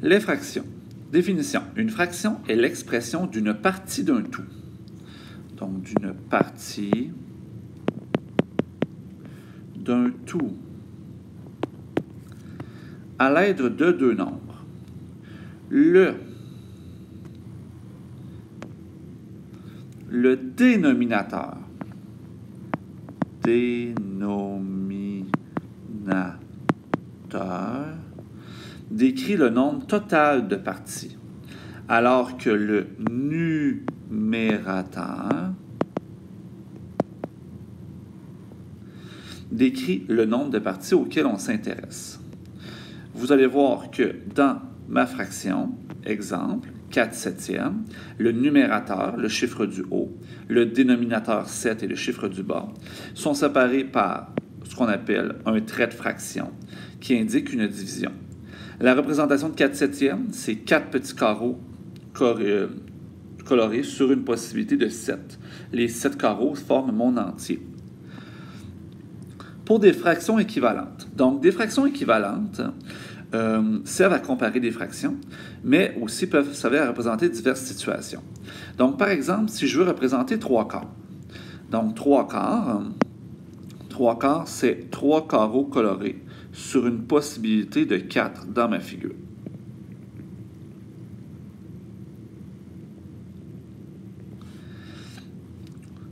Les fractions. Définition. Une fraction est l'expression d'une partie d'un tout. Donc, d'une partie d'un tout à l'aide de deux nombres. Le dénominateur décrit le nombre total de parties, alors que le numérateur décrit le nombre de parties auxquelles on s'intéresse. Vous allez voir que dans ma fraction, exemple, 4 septièmes, le numérateur, le chiffre du haut, le dénominateur 7 et le chiffre du bas, sont séparés par ce qu'on appelle un trait de fraction qui indique une division. La représentation de 4 septièmes, c'est 4 petits carreaux colorés sur une possibilité de 7. Les 7 carreaux forment mon entier. Pour des fractions équivalentes. Donc, des fractions équivalentes servent à comparer des fractions, mais aussi peuvent servir à représenter diverses situations. Donc, par exemple, si je veux représenter 3 quarts. Donc, 3 quarts, c'est 3 carreaux colorés sur une possibilité de 4 dans ma figure.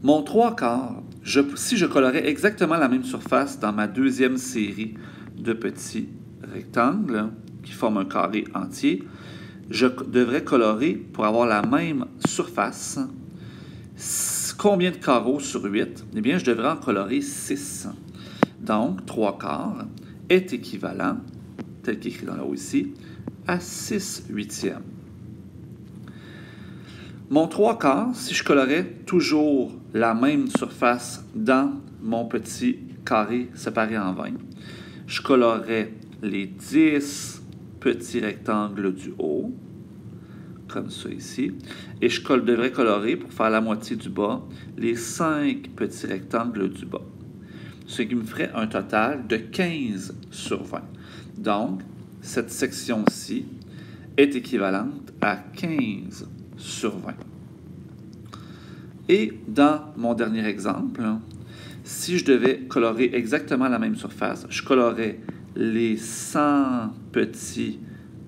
Mon 3 quarts, si je colorais exactement la même surface dans ma deuxième série de petits rectangles qui forment un carré entier, je devrais colorer pour avoir la même surface. Combien de carreaux sur 8? Eh bien, je devrais en colorer 6. Donc, 3 quarts est équivalent, tel qu'écrit dans le haut ici, à 6 huitièmes. Mon 3 quarts, si je colorais toujours la même surface dans mon petit carré séparé en 20, je colorerais les 10 petits rectangles du haut, comme ça ici, et je devrais colorer, pour faire la moitié du bas, les 5 petits rectangles du bas, ce qui me ferait un total de 15 sur 20. Donc, cette section-ci est équivalente à 15 sur 20. Et dans mon dernier exemple, si je devais colorer exactement la même surface, je colorerais les 100 petits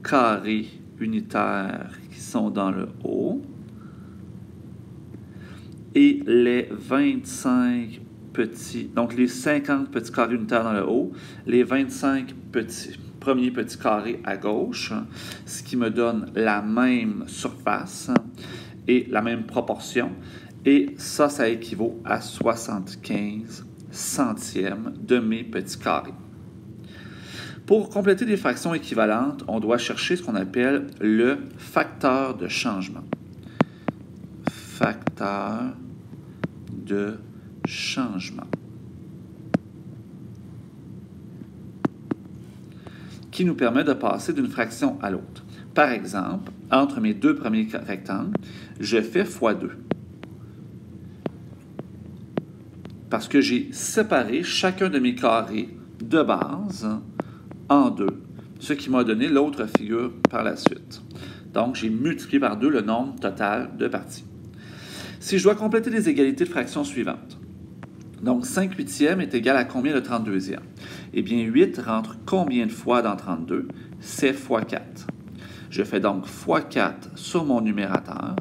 carrés unitaires qui sont dans le haut et les 25 petits, donc les 50 petits carrés unitaires dans le haut, les 25 premiers petits carrés à gauche, ce qui me donne la même surface et la même proportion. Et ça équivaut à 75 centièmes de mes petits carrés. Pour compléter des fractions équivalentes, on doit chercher ce qu'on appelle le facteur de changement. Facteur de changement. Qui nous permet de passer d'une fraction à l'autre. Par exemple, entre mes deux premiers rectangles, je fais x2. Parce que j'ai séparé chacun de mes carrés de base en deux, ce qui m'a donné l'autre figure par la suite. Donc, j'ai multiplié par 2 le nombre total de parties. Si je dois compléter les égalités de fractions suivantes, donc 5 huitièmes est égal à combien de 32e? Eh bien, 8 rentre combien de fois dans 32? C'est x 4. Je fais donc x 4 sur mon numérateur,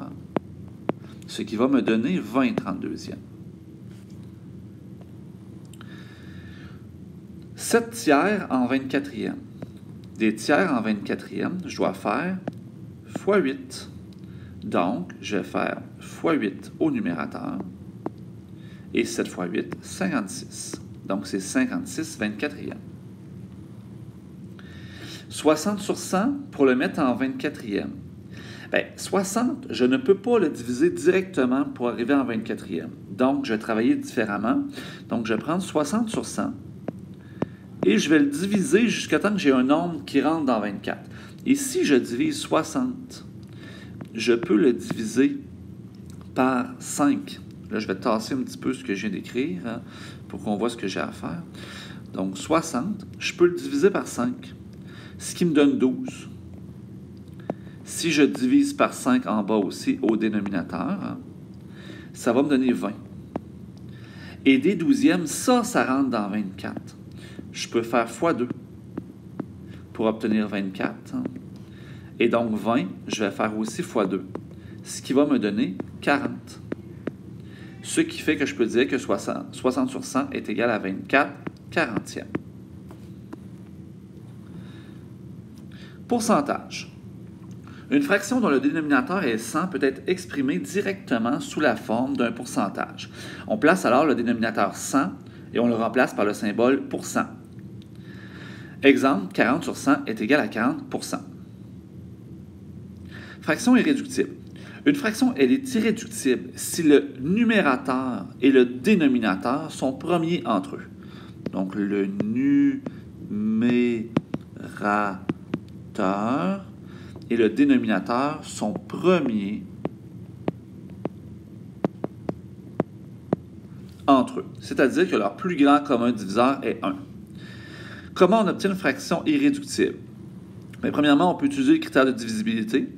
ce qui va me donner 20 32e. 7 tiers en 24e. Des tiers en 24e, je dois faire x 8. Donc, je vais faire x 8 au numérateur. Et 7 x 8, 56. Donc, c'est 56 24e. 60 sur 100, pour le mettre en 24e. Bien, 60, je ne peux pas le diviser directement pour arriver en 24e. Donc, je vais travailler différemment. Donc, je vais prendre 60 sur 100. Et je vais le diviser jusqu'à temps que j'ai un nombre qui rentre dans 24. Et si je divise 60, je peux le diviser par 5. Là, je vais tasser un petit peu ce que je viens d'écrire pour qu'on voit ce que j'ai à faire. Donc, 60, je peux le diviser par 5, ce qui me donne 12. Si je divise par 5 en bas aussi au dénominateur, ça va me donner 20. Et des douzièmes, ça rentre dans 24. Je peux faire x2 pour obtenir 24. Et donc 20, je vais faire aussi x2, ce qui va me donner 40. Ce qui fait que je peux dire que 60 sur 100 est égal à 24 quarantièmes. Pourcentage. Une fraction dont le dénominateur est 100 peut être exprimée directement sous la forme d'un pourcentage. On place alors le dénominateur 100 et on le remplace par le symbole %. Exemple, 40 sur 100 est égal à 40%. Fraction irréductible. Une fraction, elle est irréductible si le numérateur et le dénominateur sont premiers entre eux. Donc, le numérateur et le dénominateur sont premiers entre eux. C'est-à-dire que leur plus grand commun diviseur est 1. Comment on obtient une fraction irréductible? Bien, premièrement, on peut utiliser le critère de divisibilité.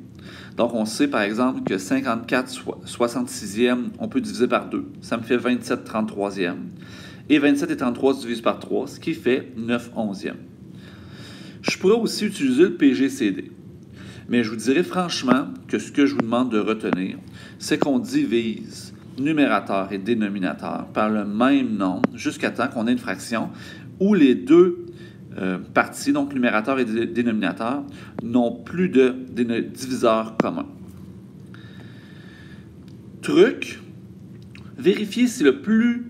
Donc, on sait, par exemple, que 54 66e, on peut diviser par 2. Ça me fait 27 33e. Et 27 et 33 se divisent par 3, ce qui fait 9 11e. Je pourrais aussi utiliser le PGCD. Mais je vous dirais franchement que ce que je vous demande de retenir, c'est qu'on divise numérateur et dénominateur par le même nombre jusqu'à temps qu'on ait une fraction où les deux parties, donc numérateur et dénominateur, n'ont plus de diviseur commun. Truc, vérifier si les plus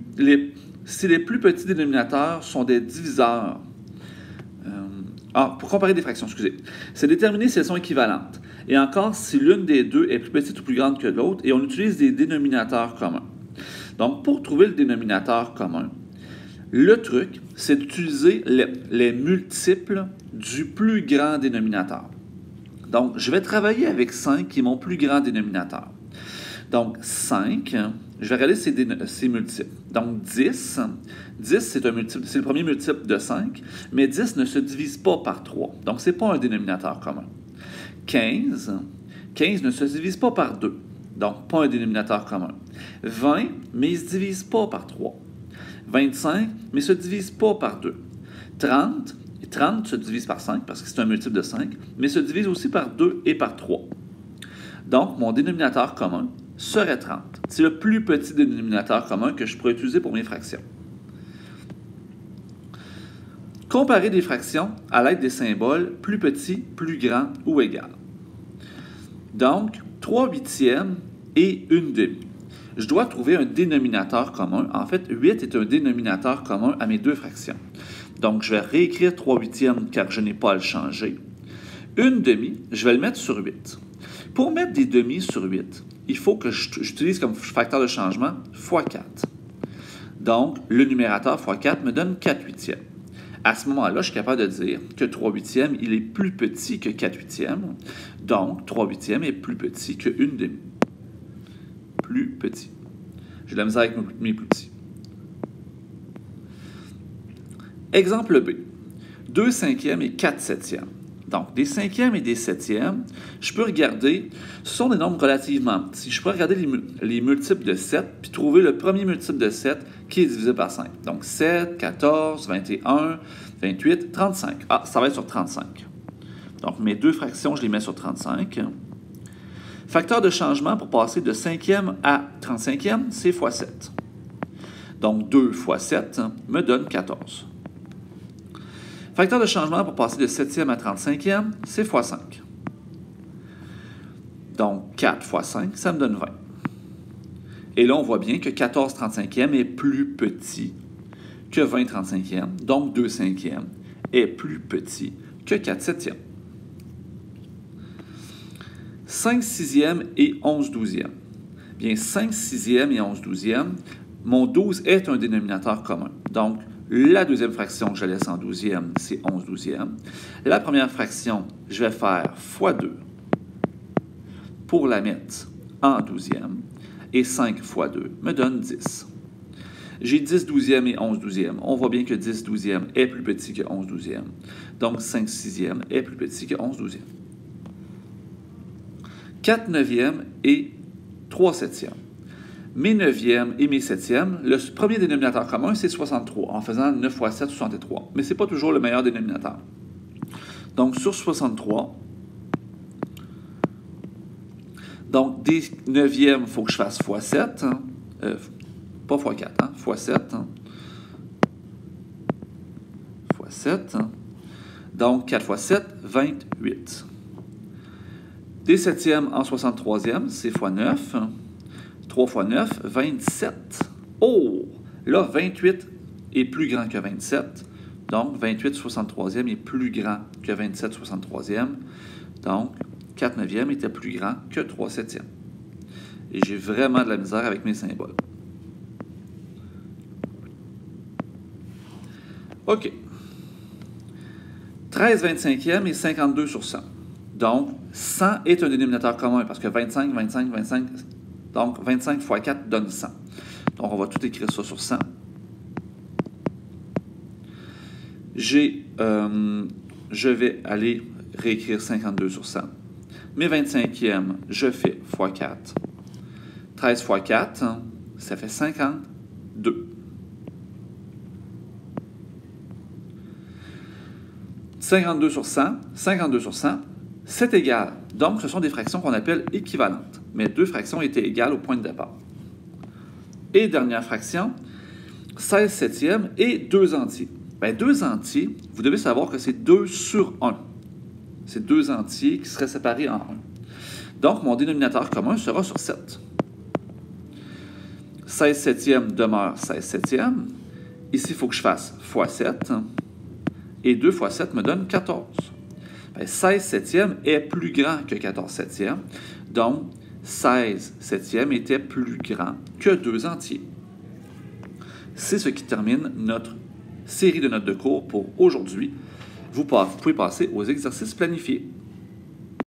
petits dénominateurs sont des diviseurs. Pour comparer des fractions, excusez. C'est déterminer si elles sont équivalentes. Et encore, si l'une des deux est plus petite ou plus grande que l'autre, et on utilise des dénominateurs communs. Donc, pour trouver le dénominateur commun, le truc, c'est d'utiliser les multiples du plus grand dénominateur. Donc, je vais travailler avec 5 qui est mon plus grand dénominateur. Donc, 5, je vais regarder ces multiples. Donc, 10, c'est le premier multiple de 5, mais 10 ne se divise pas par 3. Donc, ce n'est pas un dénominateur commun. 15 ne se divise pas par 2. Donc, pas un dénominateur commun. 20, mais il ne se divise pas par 3. 25, mais ne se divise pas par 2. 30 se divise par 5 parce que c'est un multiple de 5, mais se divise aussi par 2 et par 3. Donc, mon dénominateur commun serait 30. C'est le plus petit dénominateur commun que je pourrais utiliser pour mes fractions. Comparer des fractions à l'aide des symboles plus petit, plus grand ou égal. Donc, 3 huitièmes et 1 demi. Je dois trouver un dénominateur commun. En fait, 8 est un dénominateur commun à mes deux fractions. Donc, je vais réécrire 3 huitièmes car je n'ai pas à le changer. 1 demi, je vais le mettre sur 8. Pour mettre des demi sur 8, il faut que j'utilise comme facteur de changement x4. Donc, le numérateur x4 me donne 4 huitièmes. À ce moment-là, je suis capable de dire que 3 huitièmes, il est plus petit que 4 huitièmes. Donc, 3 huitièmes est plus petit que 1 demi. Plus petit. J'ai de la misère avec mes plus petits. Exemple B. 2 cinquièmes et 4 septièmes. Donc, des cinquièmes et des septièmes, je peux regarder, ce sont des nombres relativement petits. Je peux regarder les multiples de 7, puis trouver le premier multiple de 7 qui est divisé par 5. Donc, 7, 14, 21, 28, 35. Ah, ça va être sur 35. Donc, mes deux fractions, je les mets sur 35. Facteur de changement pour passer de 5e à 35e, c'est x7. Donc, 2 x 7 me donne 14. Facteur de changement pour passer de 7e à 35e, c'est x5. Donc, 4 x 5, ça me donne 20. Et là, on voit bien que 14 35e est plus petit que 20 35e. Donc, 2 cinquièmes est plus petit que 4 septièmes. 5 sixièmes et 11 douzièmes. Bien, 5 sixièmes et 11 douzièmes, mon 12 est un dénominateur commun. Donc, la deuxième fraction que je laisse en douzième, c'est 11 douzièmes. La première fraction, je vais faire x2 pour la mettre en douzième. Et 5 x 2 me donne 10. J'ai 10 douzièmes et 11 douzièmes. On voit bien que 10 douzièmes est plus petit que 11 douzièmes. Donc, 5 sixièmes est plus petit que 11 douzièmes. 4 neuvièmes et 3 septièmes. Mes neuvièmes et mes septièmes, le premier dénominateur commun, c'est 63, en faisant 9 fois 7, 63. Mais ce n'est pas toujours le meilleur dénominateur. Donc, sur 63, donc des neuvièmes, il faut que je fasse fois 7, hein, pas fois 4, hein, fois 7, hein, fois 7, hein. Donc 4 fois 7, 28. Des septièmes en 63e, c'est fois 9, hein. 3 fois 9, 27. Oh! Là, 28 est plus grand que 27. Donc, 28 63e est plus grand que 27 63e. Donc, 4 neuvièmes était plus grand que 3 septièmes. Et j'ai vraiment de la misère avec mes symboles. OK. 13 25e et 52 sur 100. Donc, 100 est un dénominateur commun parce que 25, 25, 25... Donc, 25 fois 4 donne 100. Donc, on va tout écrire ça sur 100. Je vais aller réécrire 52 sur 100. Mes 25e, je fais fois 4. 13 fois 4, ça fait 52. 52 sur 100, 52 sur 100, c'est égal. Donc, ce sont des fractions qu'on appelle équivalentes. Mais deux fractions étaient égales au point de départ. Et dernière fraction, 16 septièmes et 2 entiers. Bien, 2 entiers, vous devez savoir que c'est 2 sur 1. C'est 2 entiers qui seraient séparés en 1. Donc, mon dénominateur commun sera sur 7. 16 septièmes demeure 16 septièmes. Ici, il faut que je fasse fois 7. Et 2 fois 7 me donne 14. Bien, 16 septièmes est plus grand que 14 septièmes. Donc, 16 septièmes était plus grand que 2 entiers. C'est ce qui termine notre série de notes de cours pour aujourd'hui. Vous pouvez passer aux exercices planifiés.